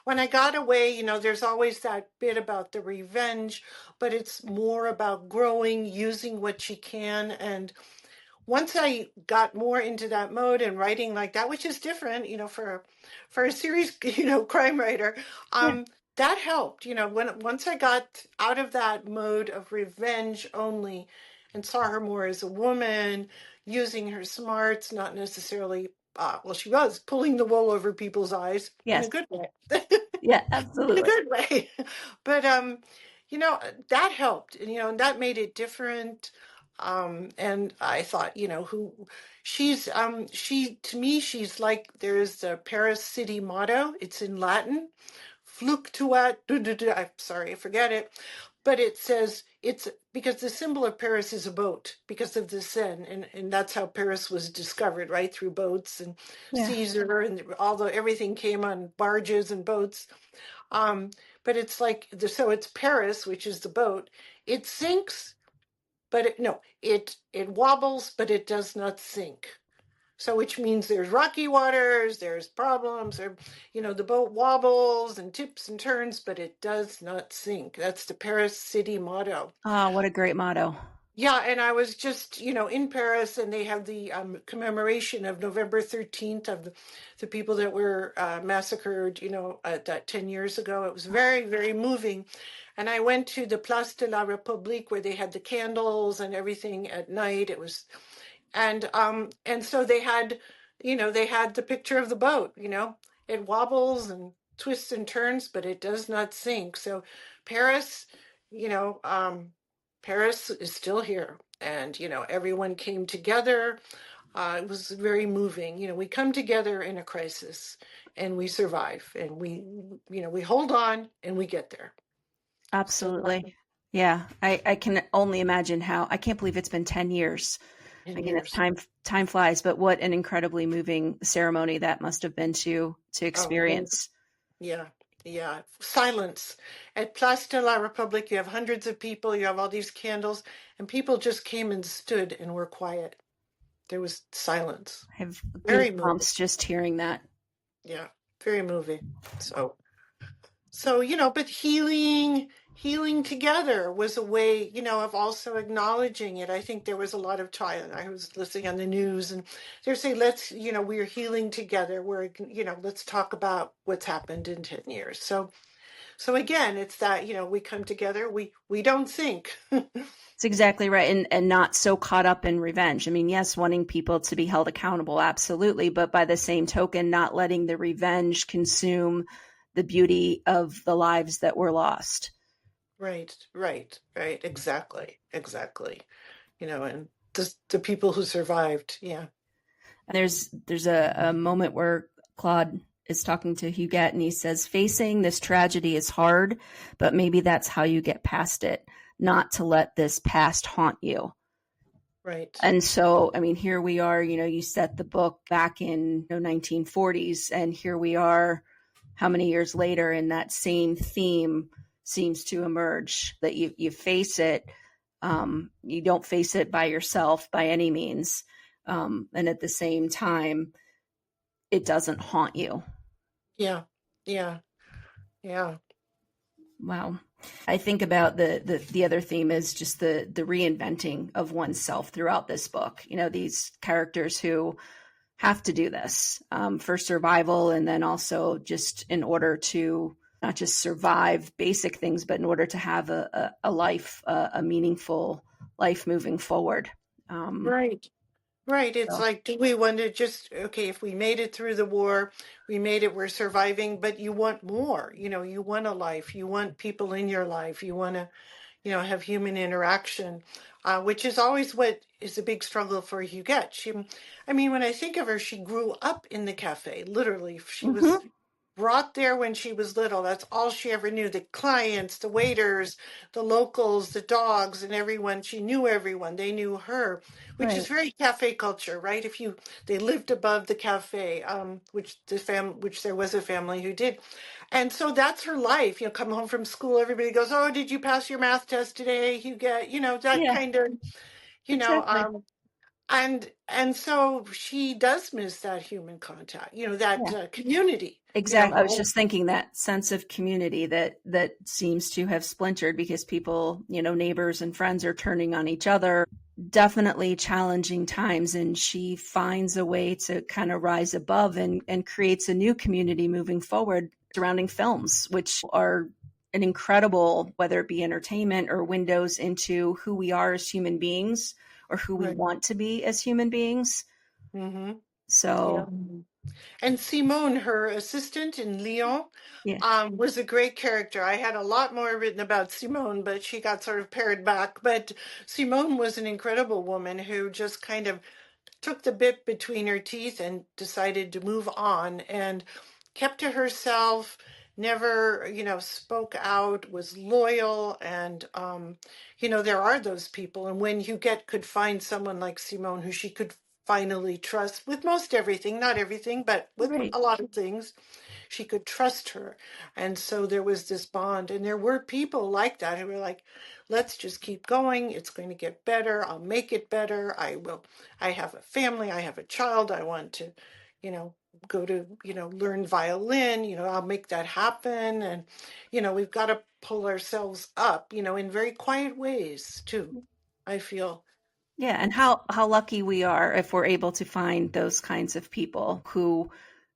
[SPEAKER 2] when I got away, there's always that bit about the revenge, but it's more about growing, using what she can, and once I got more into that mode and writing like that, which is different, for a serious, crime writer,
[SPEAKER 1] Yeah.
[SPEAKER 2] that helped. When once I got out of that mode of revenge only, and saw her more as a woman, using her smarts, not necessarily. Well, she was pulling the wool over people's eyes in a
[SPEAKER 1] Yes.
[SPEAKER 2] good way.
[SPEAKER 1] Yeah,
[SPEAKER 2] In a
[SPEAKER 1] absolutely.
[SPEAKER 2] good way. But you know, that helped, and and that made it different. And I thought, who she to me, she's like, there's a Paris city motto. It's in Latin, fluctuat. I'm sorry, I forget it, but it says it's because the symbol of Paris is a boat because of the Seine, and that's how Paris was discovered, right, through boats and
[SPEAKER 1] Yeah.
[SPEAKER 2] Caesar, and although everything came on barges and boats. Um, but it's like so it's Paris, which is the boat. It sinks, but no, it wobbles, but it does not sink. So which means there's rocky waters, there's problems, or the boat wobbles and tips and turns, but it does not sink. That's the Paris city motto.
[SPEAKER 1] Oh, what a great motto.
[SPEAKER 2] Yeah, and I was just, in Paris, and they have the commemoration of November 13th of the people that were massacred, at that 10 years ago. It was very, very moving. And I went to the Place de la République where they had the candles and everything at night. It was, and so they had the picture of the boat, it wobbles and twists and turns, but it does not sink. So Paris, you know, um, Paris is still here, and everyone came together. It was very moving. We come together in a crisis, and we survive, and we hold on, and we get there. So
[SPEAKER 1] Absolutely. Yeah. I can only imagine how I can't believe it's been 10 years.
[SPEAKER 2] in
[SPEAKER 1] I mean,
[SPEAKER 2] years.
[SPEAKER 1] time flies, but what an incredibly moving ceremony that must have been to
[SPEAKER 2] Oh, and
[SPEAKER 1] experience.
[SPEAKER 2] yeah, yeah. Silence. At Place de la République, you have hundreds of people, you have all these candles, and people just came and stood and were quiet. There was silence.
[SPEAKER 1] I have
[SPEAKER 2] Very moving.
[SPEAKER 1] goosebumps just hearing that.
[SPEAKER 2] Yeah, very moving. So, but healing together was a way, of also acknowledging it. I think there was a lot of time. I was listening on the news, and they're saying, let's, we're healing together. Let's talk about what's happened in 10 years. So again, it's that, we come together, we don't think.
[SPEAKER 1] It's exactly right. And not so caught up in revenge. I mean, yes, wanting people to be held accountable, absolutely. But by the same token, not letting the revenge consume the beauty of the lives that were lost.
[SPEAKER 2] Right, right, right. Exactly, exactly. And the people who survived. Yeah.
[SPEAKER 1] And there's a moment where Claude is talking to Huguette and he says, facing this tragedy is hard, but maybe that's how you get past it, not to let this past haunt you.
[SPEAKER 2] Right.
[SPEAKER 1] And so, I mean, here we are, you set the book back in 1940s, and here we are how many years later, and that same theme seems to emerge, that you face it. You don't face it by yourself by any means. And at the same time, it doesn't haunt you.
[SPEAKER 2] Yeah. Yeah. Yeah.
[SPEAKER 1] Wow. I think about the other theme is just the reinventing of oneself throughout this book. These characters who have to do this for survival, and then also just in order to not just survive basic things, but in order to have a life, a meaningful life moving forward.
[SPEAKER 2] Right. Right. It's
[SPEAKER 1] So
[SPEAKER 2] like, do we want to just, okay, if we made it through the war, we made it, we're surviving, but you want more, you want a life, you want people in your life, you want to, have human interaction, which is always what is a big struggle for Huguette. I mean, when I think of her, she grew up in the cafe, literally. She was
[SPEAKER 1] Hmm.
[SPEAKER 2] brought there when she was little. That's all she ever knew. The clients, the waiters, the locals, the dogs, and everyone. She knew everyone. They knew her, which is
[SPEAKER 1] Right.
[SPEAKER 2] very cafe culture, right? They lived above the cafe, which there was a family who did. And so that's her life. Come home from school, everybody goes, "Oh, did you pass your math test today? You get, that
[SPEAKER 1] Yeah,
[SPEAKER 2] kind of, you know,
[SPEAKER 1] exactly.
[SPEAKER 2] um, and so she does miss that human contact, that
[SPEAKER 1] Yeah.
[SPEAKER 2] community,
[SPEAKER 1] Exactly. I was just thinking that sense of community that seems to have splintered because people, neighbors and friends are turning on each other. Definitely challenging times, and she finds a way to kind of rise above and creates a new community moving forward surrounding films, which are an incredible, whether it be entertainment or windows into who we are as human beings or who we
[SPEAKER 2] right.
[SPEAKER 1] want to be as human beings.
[SPEAKER 2] Hmm. Yeah.
[SPEAKER 1] So,
[SPEAKER 2] And Simone, her assistant in Lyon,
[SPEAKER 1] yeah,
[SPEAKER 2] was a great character. I had a lot more written about Simone, but she got sort of pared back. But Simone was an incredible woman who just kind of took the bit between her teeth and decided to move on and kept to herself, never, spoke out, was loyal. And, there are those people. And when Huguette could find someone like Simone who she could finally trust with most everything, not everything, but with
[SPEAKER 1] right.
[SPEAKER 2] a lot of things, she could trust her. And so there was this bond. And there were people like that who were like, let's just keep going. It's going to get better. I'll make it better. I will. I have a family. I have a child. I want to, you know, go to, learn violin. I'll make that happen. And, we've got to pull ourselves up, in very quiet ways too, I feel.
[SPEAKER 1] Yeah, and how lucky we are if we're able to find those kinds of people who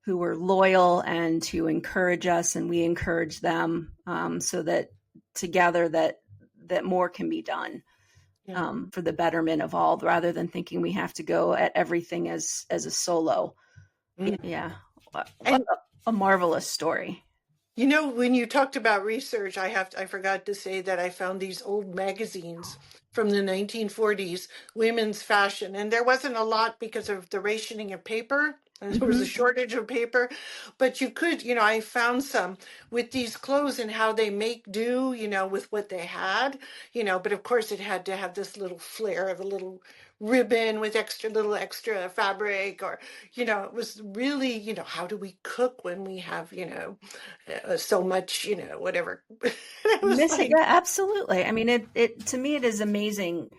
[SPEAKER 1] are loyal and who encourage us, and we encourage them, so that together that more can be done,
[SPEAKER 2] Yeah.
[SPEAKER 1] for the betterment of all, rather than thinking we have to go at everything as a solo.
[SPEAKER 2] Mm.
[SPEAKER 1] Yeah, what
[SPEAKER 2] And
[SPEAKER 1] a marvelous story.
[SPEAKER 2] when you talked about research, I forgot to say that I found these old magazines from the 1940s, women's fashion, and there wasn't a lot because of the rationing of paper. And there was a
[SPEAKER 1] Hmm.
[SPEAKER 2] shortage of paper, but you could, I found some with these clothes and how they make do, with what they had, but of course it had to have this little flair of a little ribbon with little extra fabric, or, it was really, how do we cook when we have, so much, whatever. It was
[SPEAKER 1] Miss it,
[SPEAKER 2] like,
[SPEAKER 1] yeah, absolutely. I mean, it to me it is amazing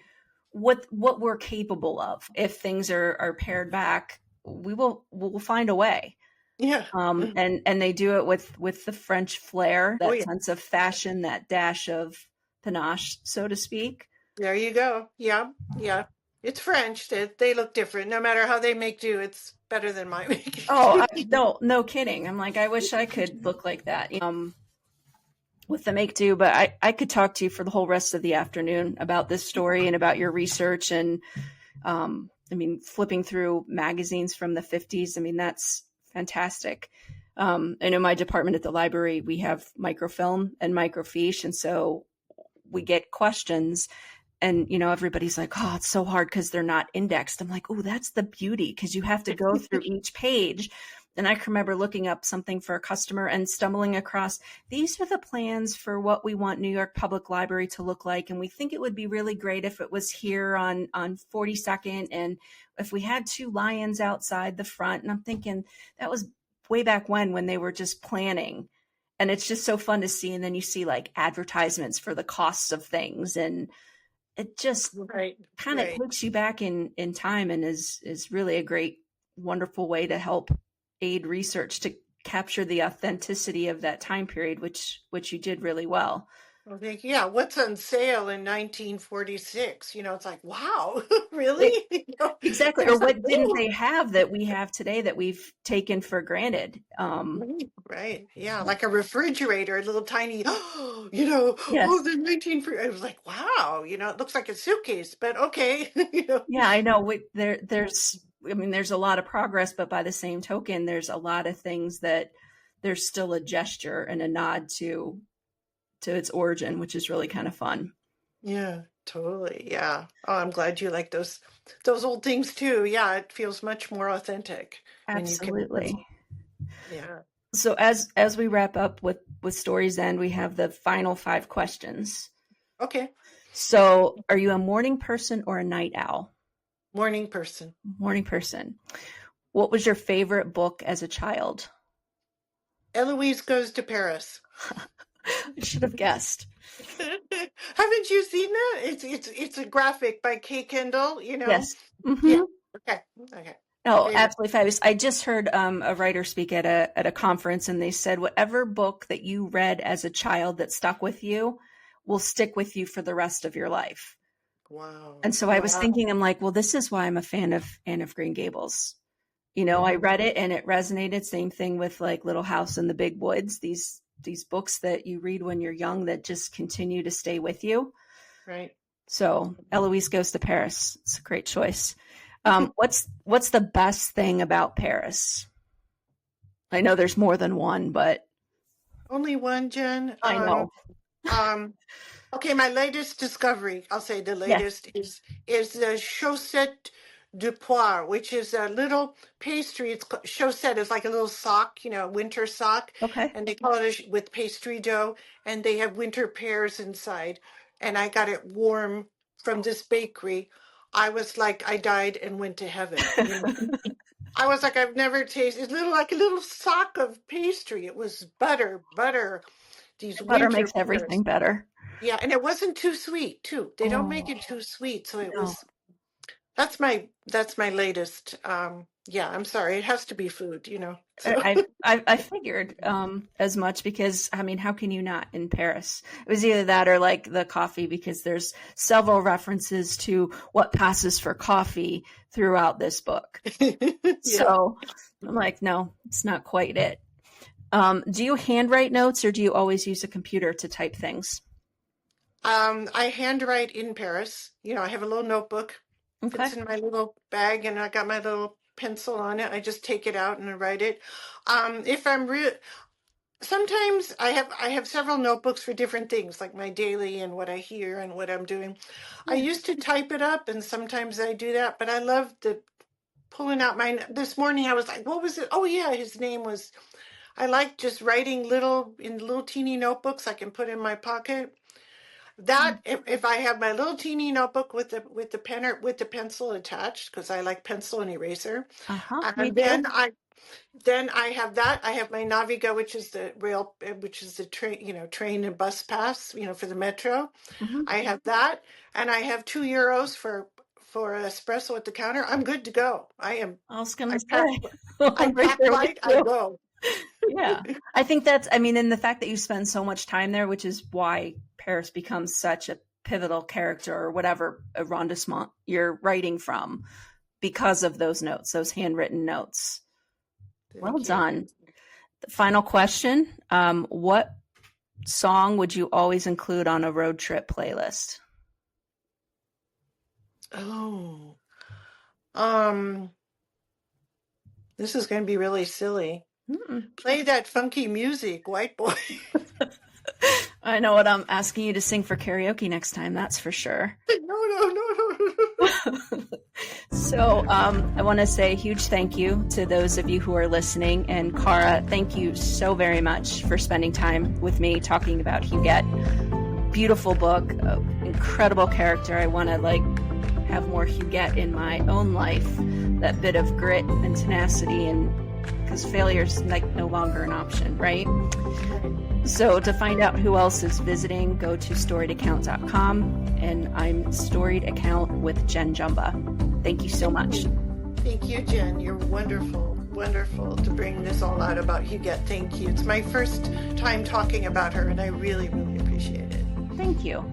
[SPEAKER 1] what we're capable of. If things are pared back, we'll find a way.
[SPEAKER 2] yeah.
[SPEAKER 1] And they do it with the French flair,
[SPEAKER 2] Oh,
[SPEAKER 1] that
[SPEAKER 2] yeah.
[SPEAKER 1] sense of fashion, that dash of panache, so to speak.
[SPEAKER 2] There you go. Yeah. Yeah. It's French. They look different. No matter how they make do, it's better than my making
[SPEAKER 1] Oh,
[SPEAKER 2] do.
[SPEAKER 1] no kidding. I'm like, I wish I could look like that. With the make do, but I could talk to you for the whole rest of the afternoon about this story and about your research. And I mean, flipping through magazines from the 50s, I mean, that's fantastic. And in my department at the library, we have microfilm and microfiche. And so we get questions, and everybody's like, oh, it's so hard because they're not indexed. I'm like, oh, that's the beauty, because you have to go through each page. And I can remember looking up something for a customer and stumbling across, these are the plans for what we want New York Public Library to look like, and we think it would be really great if it was here on 42nd, and if we had two lions outside the front. And I'm thinking, that was way back when they were just planning. And it's just so fun to see. And then you see like advertisements for the costs of things, and it just
[SPEAKER 2] Right.
[SPEAKER 1] kind of
[SPEAKER 2] Right.
[SPEAKER 1] takes you back in time, and is really a great, wonderful way to help aid research to capture the authenticity of that time period, which you did really well.
[SPEAKER 2] Well, thank you. Yeah. What's on sale in 1946? It's like, wow,
[SPEAKER 1] It,
[SPEAKER 2] really?
[SPEAKER 1] exactly. Or
[SPEAKER 2] There's a,
[SPEAKER 1] what didn't they have that we have today that we've taken for granted?
[SPEAKER 2] right, right. Yeah,
[SPEAKER 1] So,
[SPEAKER 2] like a refrigerator, a little tiny,
[SPEAKER 1] yes.
[SPEAKER 2] the 19, I was like, wow, it looks like a suitcase, but okay.
[SPEAKER 1] Yeah, I know. I mean, there's a lot of progress, but by the same token, there's a lot of things that there's still a gesture and a nod to its origin, which is really kind of fun.
[SPEAKER 2] Yeah, totally. Yeah. Oh, I'm glad you like those old things too. Yeah, it feels much more authentic when you can.
[SPEAKER 1] Absolutely.
[SPEAKER 2] Yeah.
[SPEAKER 1] So as we wrap up with Stories End, we have the final 5 questions.
[SPEAKER 2] Okay.
[SPEAKER 1] So, are you a morning person or a night owl?
[SPEAKER 2] Morning person.
[SPEAKER 1] Morning person. What was your favorite book as a child?
[SPEAKER 2] Eloise Goes to Paris.
[SPEAKER 1] I should have guessed.
[SPEAKER 2] Haven't you seen that? It's a graphic by Kay Kendall, you know?
[SPEAKER 1] Yes.
[SPEAKER 2] Yeah.
[SPEAKER 1] Mm-hmm.
[SPEAKER 2] Okay. Okay.
[SPEAKER 1] Oh,
[SPEAKER 2] Favorite.
[SPEAKER 1] absolutely fabulous. I just heard a writer speak at a conference, and they said whatever book that you read as a child that stuck with you will stick with you for the rest of your life.
[SPEAKER 2] Wow.
[SPEAKER 1] And so I was
[SPEAKER 2] Wow.
[SPEAKER 1] thinking, I'm like, well, this is why I'm a fan of Anne of Green Gables. You know, I read it and it resonated. Same thing with like Little House in the Big Woods. These books that you read when you're young that just continue to stay with you.
[SPEAKER 2] Right.
[SPEAKER 1] So Eloise Goes to Paris. It's a great choice. What's the best thing about Paris? I know there's more than one, but
[SPEAKER 2] Only one, Jen.
[SPEAKER 1] I know.
[SPEAKER 2] Um, okay, my latest discovery, I'll say the
[SPEAKER 1] Yes.
[SPEAKER 2] latest is the chaussette de poire, which is a little pastry. It's chaussette is like a little sock, you know, winter sock,
[SPEAKER 1] Okay.
[SPEAKER 2] and they call it with pastry dough, and they have winter pears inside. And I got it warm from this bakery. I was like, I died and went to heaven. You know, I was like, I've never tasted. It's little like a little sock of pastry. It was butter, these
[SPEAKER 1] Butter
[SPEAKER 2] winter
[SPEAKER 1] makes
[SPEAKER 2] pears.
[SPEAKER 1] everything better.
[SPEAKER 2] Yeah, and it wasn't too sweet too. They don't make
[SPEAKER 1] Oh,
[SPEAKER 2] it too sweet, so it
[SPEAKER 1] no.
[SPEAKER 2] was. That's my latest. Yeah, I'm sorry. It has to be food, you know. So
[SPEAKER 1] I figured as much because I mean, how can you not in Paris? It was either that or like the coffee because there's several references to what passes for coffee throughout this book.
[SPEAKER 2] yeah.
[SPEAKER 1] So I'm like, no, it's not quite it. Do you handwrite notes or do you always use a computer to type things?
[SPEAKER 2] I handwrite in Paris. You know, I have a little notebook.
[SPEAKER 1] Okay.
[SPEAKER 2] Fits in my little bag, and I got my little pencil on it. I just take it out and I write it. If I'm real, sometimes I have several notebooks for different things, like my daily and what I hear and what I'm doing. I
[SPEAKER 1] Yeah.
[SPEAKER 2] used to type it up, and sometimes I do that, but I love the pulling out my. This morning I was like, what was it? Oh yeah, his name was. I like just writing little teeny notebooks I can put in my pocket. That if I have my little teeny notebook with the pen or with the pencil attached, because I like pencil and eraser,
[SPEAKER 1] Uh-huh. Me
[SPEAKER 2] and
[SPEAKER 1] too.
[SPEAKER 2] then I have that. I have my Navigo, which is the rail, which is the train, you know, train and bus pass, you know, for the metro.
[SPEAKER 1] Hmm.
[SPEAKER 2] I have that, and I have €2 for espresso at the counter. I'm good to go. I am.
[SPEAKER 1] I was gonna
[SPEAKER 2] I pack.
[SPEAKER 1] say,
[SPEAKER 2] I
[SPEAKER 1] I'm right
[SPEAKER 2] pack
[SPEAKER 1] there with
[SPEAKER 2] light. I
[SPEAKER 1] you.
[SPEAKER 2] go.
[SPEAKER 1] Yeah. I think that's, I mean, and the fact that you spend so much time there, which is why Paris becomes such a pivotal character or whatever arrondissement you're writing from because of those notes, those handwritten notes. Well
[SPEAKER 2] Thank you.
[SPEAKER 1] done. The final question. What song would you always include on a road trip playlist?
[SPEAKER 2] Oh, this is going to be really silly. Play that funky music, white boy.
[SPEAKER 1] I know what I'm asking you to sing for karaoke next time, that's for sure.
[SPEAKER 2] No.
[SPEAKER 1] So I want to say a huge thank you to those of you who are listening. And Cara, thank you so very much for spending time with me talking about Huguette. Beautiful book, incredible character. I want to have more Huguette in my own life. That bit of grit and tenacity, and because failure's no longer an option, right? So to find out who else is visiting, go to storiedaccount.com, and I'm Storied Account with Jen Jumba. Thank you so much.
[SPEAKER 2] Thank you, Jen. You're wonderful, wonderful to bring this all out about Huguette. Thank you. It's my first time talking about her, and I really, really appreciate it.
[SPEAKER 1] Thank you.